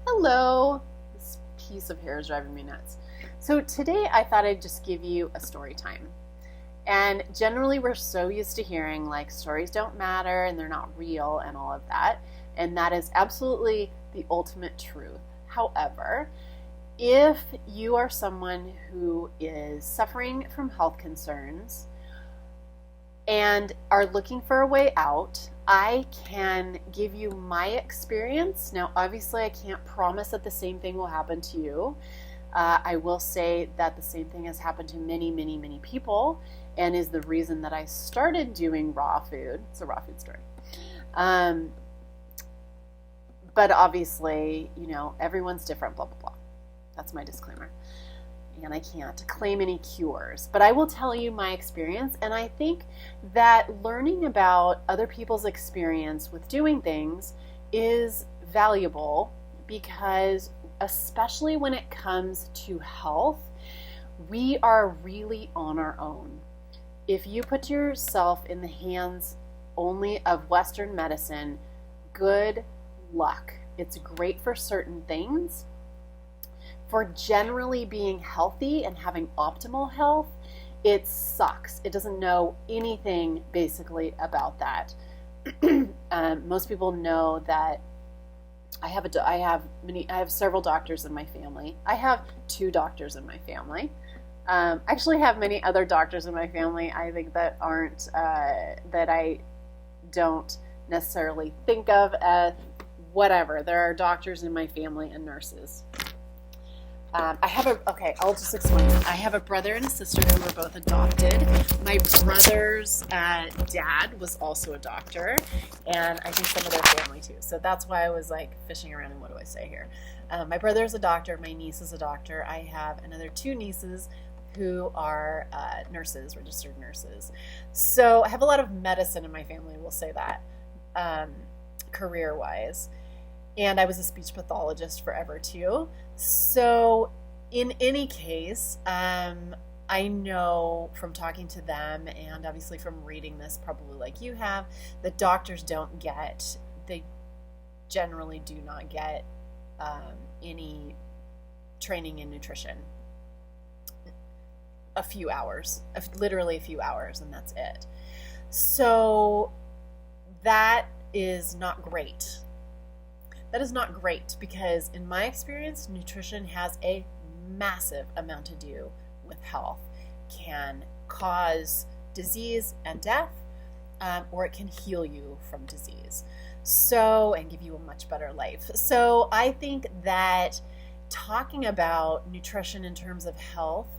Hello. This piece of hair is driving me nuts. So today I thought I'd just give you a story time. And generally we're so used to hearing like stories don't matter and they're not real and all of that. And that is absolutely the ultimate truth. However, if you are someone who is suffering from health concerns and are looking for a way out, I can give you my experience. Now, obviously, I can't promise that the same thing will happen to you. I will say that the same thing has happened to many, many, many people and is the reason that I started doing raw food. It's a raw food story. Um, but obviously, everyone's different, blah, blah, blah. That's my disclaimer. And I can't claim any cures, but I will tell you my experience. And I think that learning about other people's experience with doing things is valuable because, especially when it comes to health, we are really on our own. If you put yourself in the hands only of Western medicine, good luck. It's great for certain things. For generally being healthy and having optimal health, it sucks. It doesn't know anything basically about that. Most people know that I have several doctors in my family. I have 2 doctors in my family. I actually have many other doctors in my family. I think that aren't that I don't necessarily think of as whatever. There are doctors in my family and nurses. I'll just explain. I have a brother and a sister who were both adopted. My brother's dad was also a doctor, and I think some of their family too. So that's why I was like fishing around and what do I say here? My brother's a doctor. My niece is a doctor. I have another 2 nieces who are nurses, registered nurses. So I have a lot of medicine in my family, we'll say that, career-wise. And I was a speech pathologist forever too. So in any case, I know from talking to them and obviously from reading this, probably like you have, that doctors they generally do not get any training in nutrition. A few hours, literally a few hours, and that's it. So that is not great. That is not great because in my experience, nutrition has a massive amount to do with health. Can cause disease and death, or it can heal you from disease. And give you a much better life. So I think that talking about nutrition in terms of health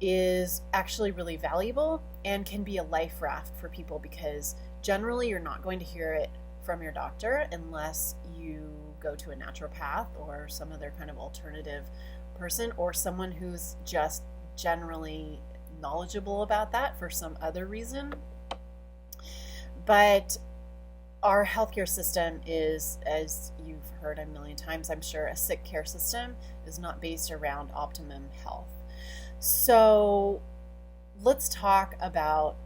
is actually really valuable and can be a life raft for people because generally you're not going to hear it from your doctor unless you go to a naturopath or some other kind of alternative person or someone who's just generally knowledgeable about that for some other reason. But our healthcare system is, as you've heard a million times, I'm sure, a sick care system is not based around optimum health. So let's talk about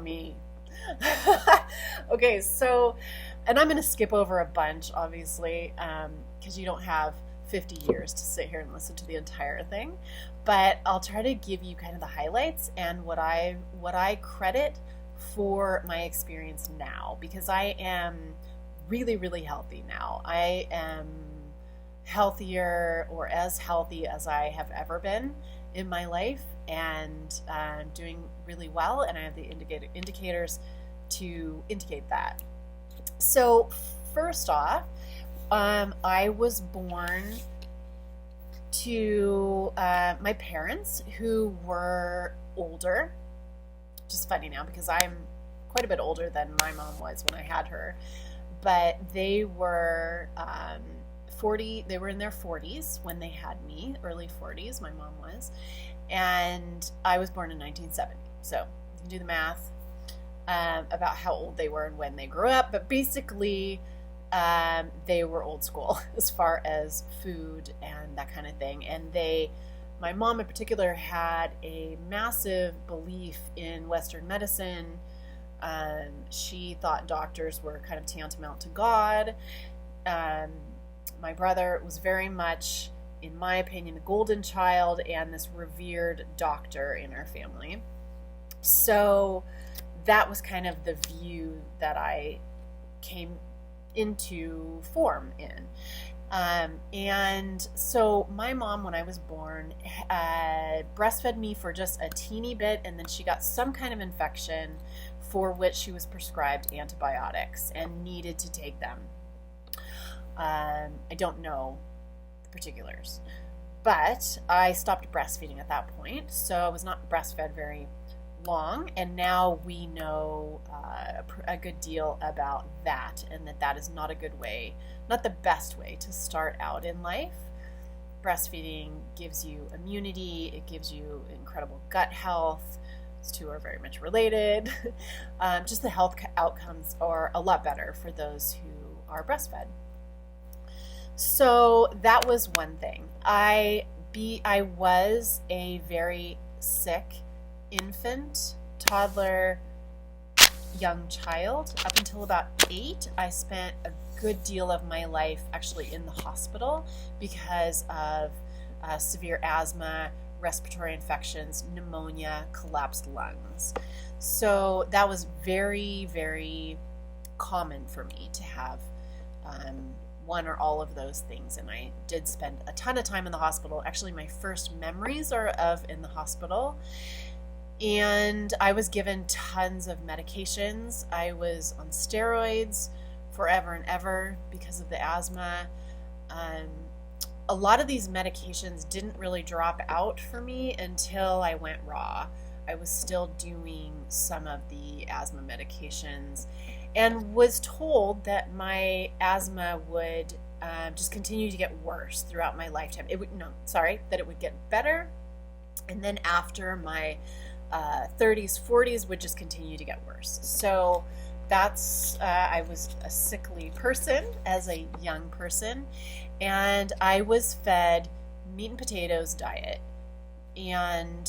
me. Okay, so, and I'm going to skip over a bunch, obviously, because you don't have 50 years to sit here and listen to the entire thing, but I'll try to give you kind of the highlights and what I credit for my experience now, because I am really, really healthy now. I am healthier or as healthy as I have ever been in my life and doing really well, and I have the indicators to indicate that. So first off, I was born to my parents who were older. Just funny now because I'm quite a bit older than my mom was when I had her, but they were 40. They were in their 40s when they had me, early 40s. My mom was, and I was born in 1970. So you can do the math about how old they were and when they grew up. But basically, they were old school as far as food and that kind of thing. And my mom in particular had a massive belief in Western medicine. She thought doctors were kind of tantamount to God. my brother was very much, in my opinion, the golden child and this revered doctor in our family. So that was kind of the view that I came into form in. And so my mom, when I was born, breastfed me for just a teeny bit, and then she got some kind of infection for which she was prescribed antibiotics and needed to take them. I don't know the particulars, but I stopped breastfeeding at that point, so I was not breastfed very long, and now we know a good deal about that, and that is not a good way, not the best way to start out in life. Breastfeeding gives you immunity, it gives you incredible gut health. These two are very much related. Just the health outcomes are a lot better for those who are breastfed. So that was one thing. I was a very sick infant, toddler, young child. Up until about 8, I spent a good deal of my life actually in the hospital because of severe asthma, respiratory infections, pneumonia, collapsed lungs. So that was very, very common for me to have one or all of those things, and I did spend a ton of time in the hospital. Actually, my first memories are of in the hospital, and I was given tons of medications. I was on steroids forever and ever because of the asthma. A lot of these medications didn't really drop out for me until I went raw. I was still doing some of the asthma medications and was told that my asthma would just continue to get worse throughout my lifetime. That it would get better, and then after my 30s, 40s would just continue to get worse. So that's, I was a sickly person as a young person, and I was fed meat and potatoes diet, and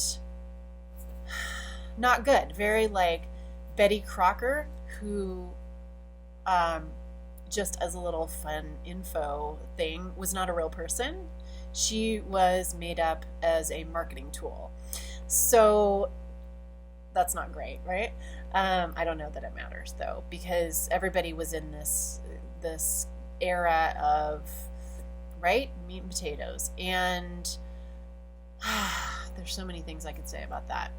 not good. Very like Betty Crocker, who just as a little fun info thing, was not a real person. She was made up as a marketing tool. So that's not great, right? I don't know that it matters though, because everybody was in this era of, right, meat and potatoes, and there's so many things I could say about that.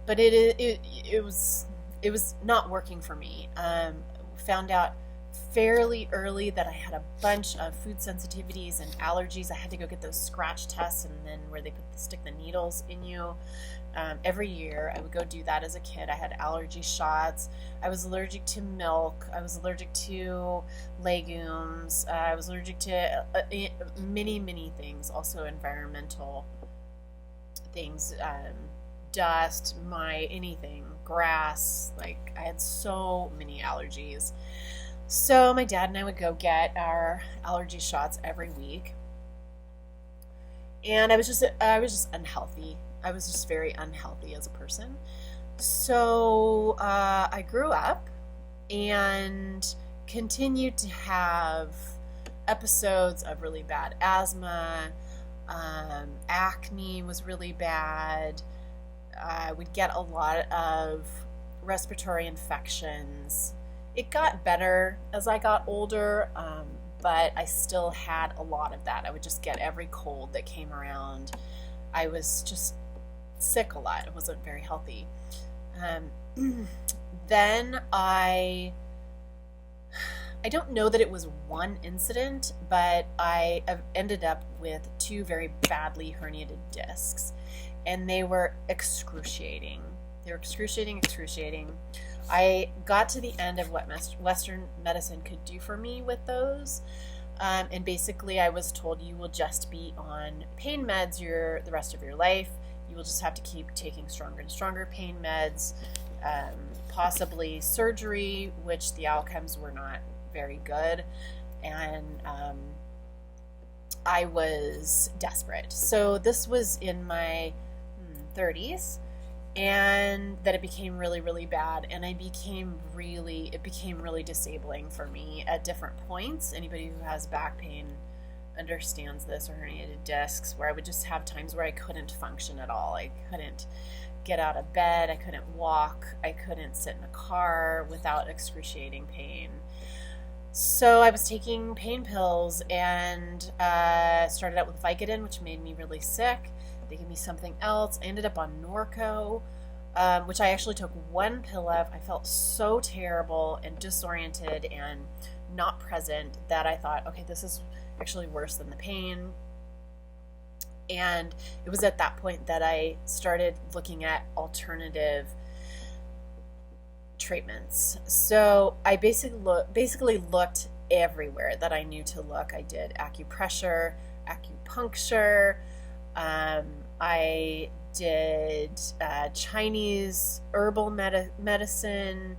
But it was not working for me. Found out fairly early that I had a bunch of food sensitivities and allergies. I had to go get those scratch tests, and then where they stick the needles in you. Every year I would go do that as a kid. I had allergy shots. I was allergic to milk. I was allergic to legumes. I was allergic to many, many things, also environmental things, dust, anything, grass. Like, I had so many allergies. So my dad and I would go get our allergy shots every week. And I was just unhealthy. I was just very unhealthy as a person. So I grew up and continued to have episodes of really bad asthma. Acne was really bad. I would get a lot of respiratory infections. It got better as I got older, but I still had a lot of that. I would just get every cold that came around. I was just sick a lot. It wasn't very healthy. Then I don't know that it was one incident, but I ended up with 2 very badly herniated discs, and they were excruciating. Excruciating. I got to the end of what Western medicine could do for me with those, and basically I was told, you will just be on pain meds the rest of your life. You will just have to keep taking stronger and stronger pain meds, possibly surgery, which the outcomes were not very good, and I was desperate. So this was in my 30s, and that it became really, really bad, and it became really disabling for me at different points. Anybody who has back pain understands this, or herniated discs, where I would just have times where I couldn't function at all. I couldn't get out of bed, I couldn't walk, I couldn't sit in a car without excruciating pain. So I was taking pain pills, and started out with Vicodin, which made me really sick. They gave me something else. I ended up on Norco, which I actually took one pill of. I felt so terrible and disoriented and not present that I thought, okay, this is actually worse than the pain. And it was at that point that I started looking at alternative treatments. So I basically looked everywhere that I knew to look. I did acupressure, acupuncture, I did Chinese herbal medicine.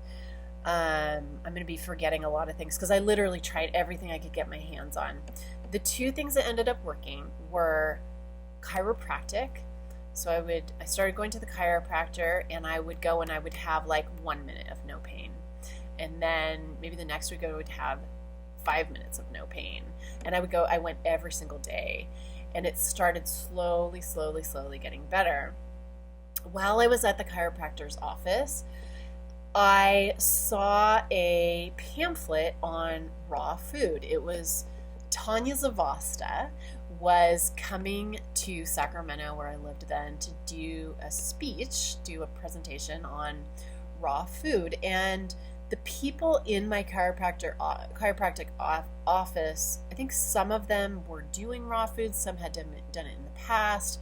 I'm going to be forgetting a lot of things because I literally tried everything I could get my hands on. The two things that ended up working were chiropractic. So I started going to the chiropractor, and I would go and I would have like 1 minute of no pain. And then maybe the next week I would have 5 minutes of no pain. And I went every single day. And it started slowly getting better. While I was at the chiropractor's office, I saw a pamphlet on raw food. It was Tanya Zavasta was coming to Sacramento, where I lived then, to do a presentation on raw food. And the people in my chiropractic office, I think some of them were doing raw food, some had done it in the past.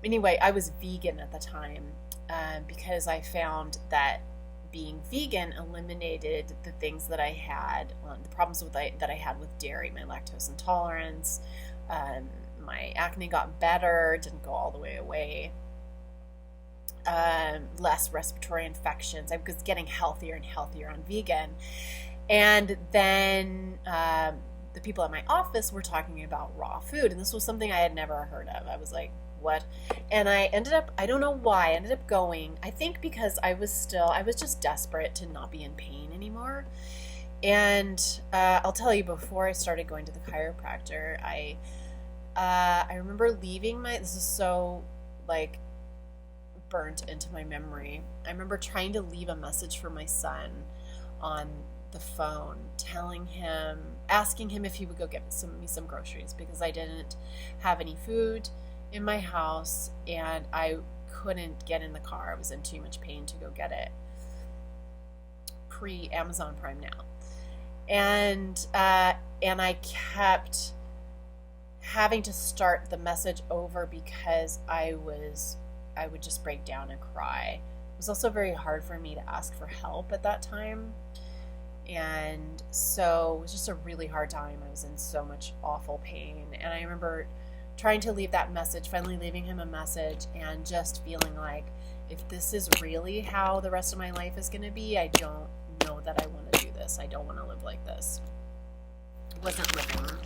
Anyway, I was vegan at the time because I found that being vegan eliminated the things that I had, the problems that I had with dairy, my lactose intolerance. My acne got better, didn't go all the way away. Less respiratory infections. I was getting healthier and healthier on vegan. And then the people at my office were talking about raw food, and this was something I had never heard of. I was like, what? And I don't know why, I ended up going. I think because I was just desperate to not be in pain anymore. And I'll tell you, before I started going to the chiropractor, I remember leaving this is so like burnt into my memory. I remember trying to leave a message for my son on the phone, asking him if he would go get me some groceries, because I didn't have any food in my house and I couldn't get in the car. I was in too much pain to go get it. Pre-Amazon Prime now. And I kept having to start the message over because I would just break down and cry. It was also very hard for me to ask for help at that time. And so it was just a really hard time. I was in so much awful pain. And I remember trying to leave that message, finally leaving him a message, and just feeling like, if this is really how the rest of my life is going to be, I don't know that I want to do this. I don't want to live like this. It wasn't living.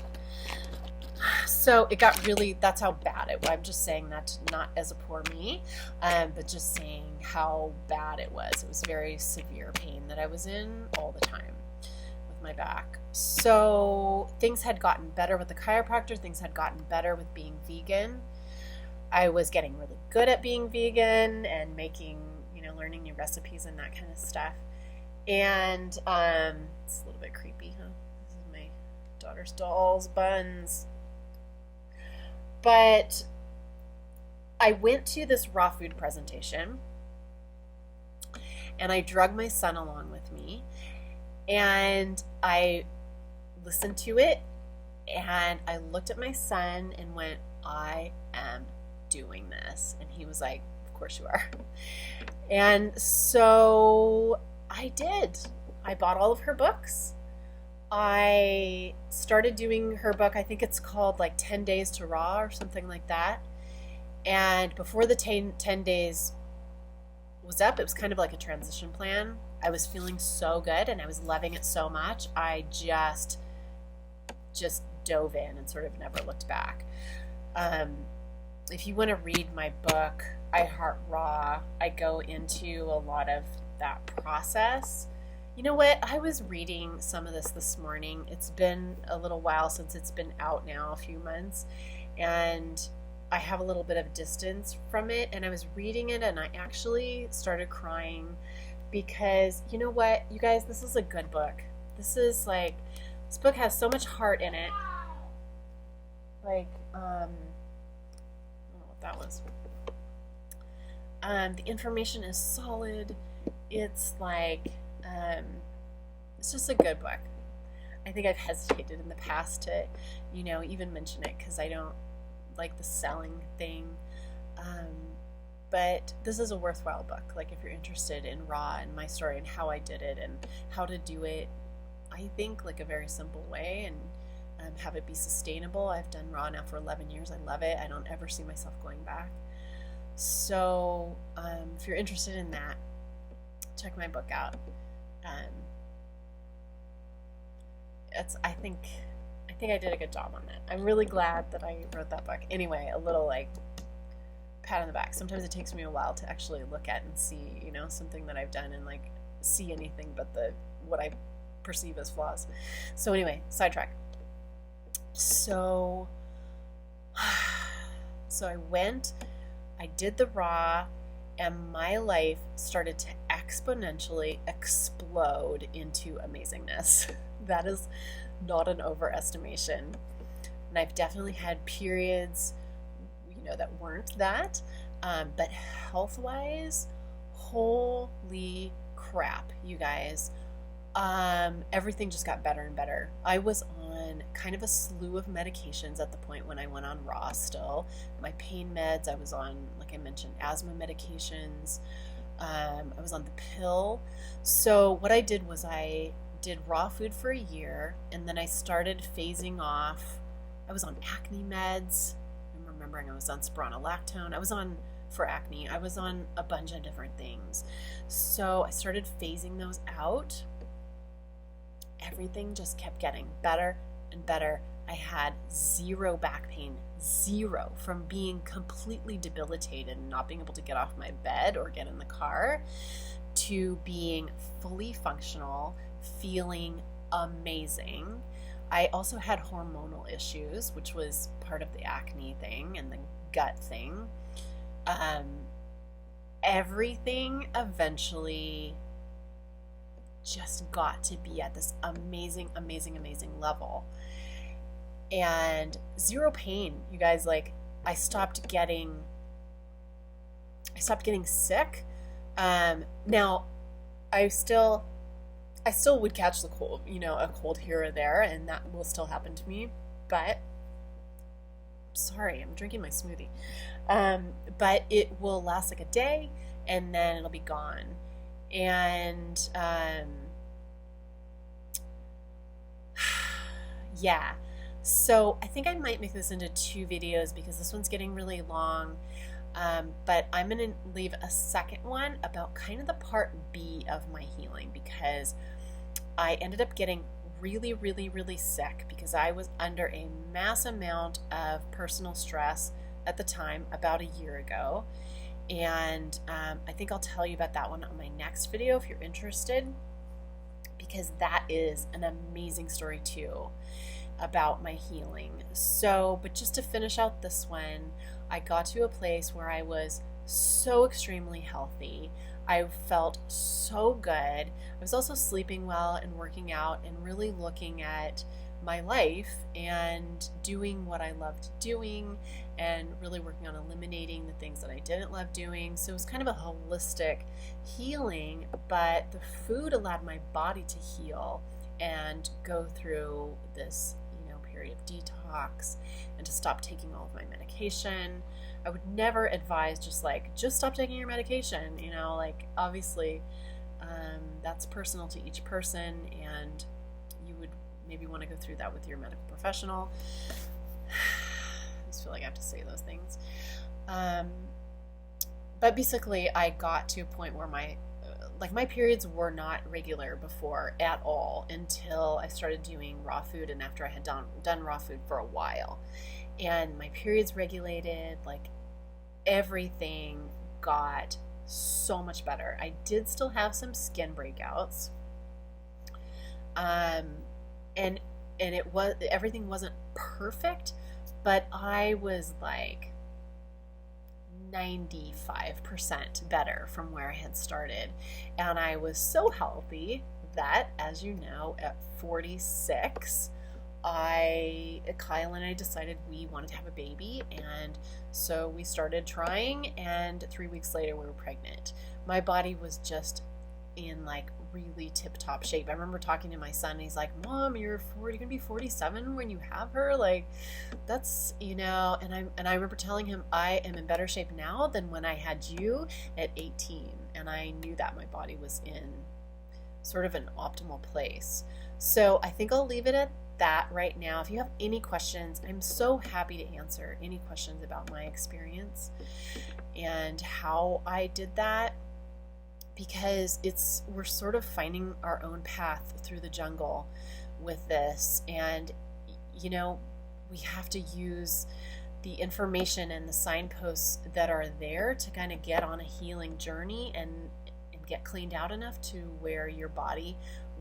So it got really, that's how bad it was. I'm just saying that not as a poor me, but just saying how bad it was. It was very severe pain that I was in all the time with my back. So things had gotten better with the chiropractor. Things had gotten better with being vegan. I was getting really good at being vegan and making, learning new recipes and that kind of stuff. And it's a little bit creepy, huh? This is my daughter's dolls, buns. But I went to this raw food presentation, and I drug my son along with me, and I listened to it, and I looked at my son and went, I am doing this. And he was like, of course you are. And so I did. I bought all of her books. I started doing her book. I think it's called like 10 Days to Raw or something like that. And before the 10 days was up, it was kind of like a transition plan. I was feeling so good and I was loving it so much. I just dove in and sort of never looked back. if you want to read my book, I Heart Raw, I go into a lot of that process. You know what? I was reading some of this morning. It's been a little while since it's been out now, a few months, and I have a little bit of distance from it, and I was reading it and I actually started crying because, you know what, you guys, this is a good book. This book has so much heart in it. I don't know what that was. The information is solid. It's it's just a good book. I think I've hesitated in the past to, even mention it because I don't like the selling thing. But this is a worthwhile book. Like, if you're interested in Raw and my story and how I did it and how to do it, I think, like, a very simple way, and have it be sustainable. I've done Raw now for 11 years. I love it. I don't ever see myself going back. So if you're interested in that, check my book out. I think I did a good job on that. I'm really glad that I wrote that book. Anyway, a little pat on the back. Sometimes it takes me a while to actually look at and see, something that I've done and see anything but what I perceive as flaws. So anyway, sidetrack. So I went, I did the Raw, and my life started to exponentially explode into amazingness. That is not an overestimation. And I've definitely had periods, that weren't that. But health-wise, holy crap, you guys. Everything just got better and better. I was on kind of a slew of medications at the point when I went on Raw still. My pain meds, I was on, like I mentioned, asthma medications. I was on the pill. So what I did was I did raw food for a year, and then I started phasing off. I was on acne meds. I'm remembering I was on spironolactone. I was on for acne. I was on a bunch of different things. So I started phasing those out. Everything just kept getting better and better. I had zero back pain, zero, from being completely debilitated and not being able to get off my bed or get in the car to being fully functional, feeling amazing. I also had hormonal issues, which was part of the acne thing and the gut thing. Everything eventually just got to be at this amazing level. And zero pain, you guys. I stopped getting sick. Now I still would catch the cold, a cold here or there, and that will still happen to me. But sorry, I'm drinking my smoothie. But it will last a day, and then it'll be gone. And yeah. So I think I might make this into 2 videos because this one's getting really long. But I'm going to leave a second one about kind of the part B of my healing, because I ended up getting really, really, really sick because I was under a mass amount of personal stress at the time, about a year ago. And I think I'll tell you about that one on my next video if you're interested, because that is an amazing story too about my healing. So, but just to finish out this one, I got to a place where I was so extremely healthy. I felt so good. I was also sleeping well and working out and really looking at my life and doing what I loved doing and really working on eliminating the things that I didn't love doing. So it was kind of a holistic healing, but the food allowed my body to heal and go through this period of detox and to stop taking all of my medication. I would never advise just stop taking your medication, obviously that's personal to each person, and you would maybe want to go through that with your medical professional. I just feel like I have to say those things. But basically I got to a point where my periods were not regular before at all until I started doing raw food, and after I had done raw food for a while. And my periods regulated, everything got so much better. I did still have some skin breakouts. And it was, everything wasn't perfect, but I was like 95% better from where I had started. And I was so healthy that, as you know, at 46, Kyle and I decided we wanted to have a baby, and so we started trying, and 3 weeks later we were pregnant. My body was just in like really tip-top shape. I remember talking to my son, and he's like, Mom, you're gonna be 47 when you have her? Like, that's, you know, and I remember telling him I am in better shape now than when I had you at 18, and I knew that my body was in sort of an optimal place. So I think I'll leave it at that right now. If you have any questions, I'm so happy to answer any questions about my experience and how I did that, because we're sort of finding our own path through the jungle with this. And, you know, we have to use the information and the signposts that are there to kind of get on a healing journey and get cleaned out enough to where your body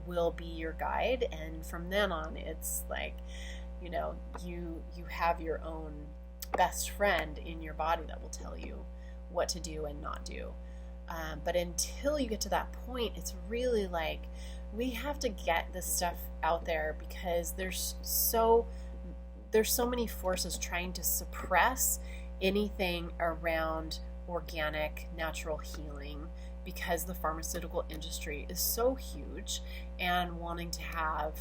will be your guide. And from then on, it's like, you know, you have your own best friend in your body that will tell you what to do and not do. But until you get to that point, it's really like we have to get this stuff out there, because there's so many forces trying to suppress anything around organic, natural healing, because the pharmaceutical industry is so huge and wanting to have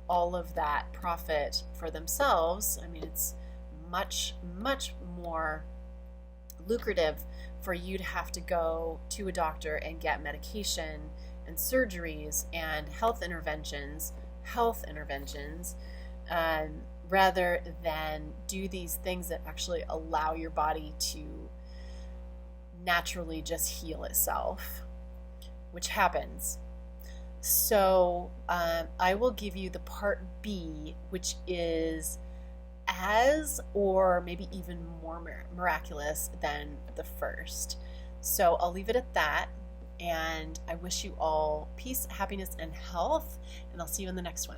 all of that profit for themselves. I mean, it's much, much more lucrative for you to have to go to a doctor and get medication and surgeries and health interventions, rather than do these things that actually allow your body to naturally just heal itself, which happens. So I will give you the part B, which is as or maybe even more miraculous than the first. So I'll leave it at that, and I wish you all peace, happiness, and health, and I'll see you in the next one.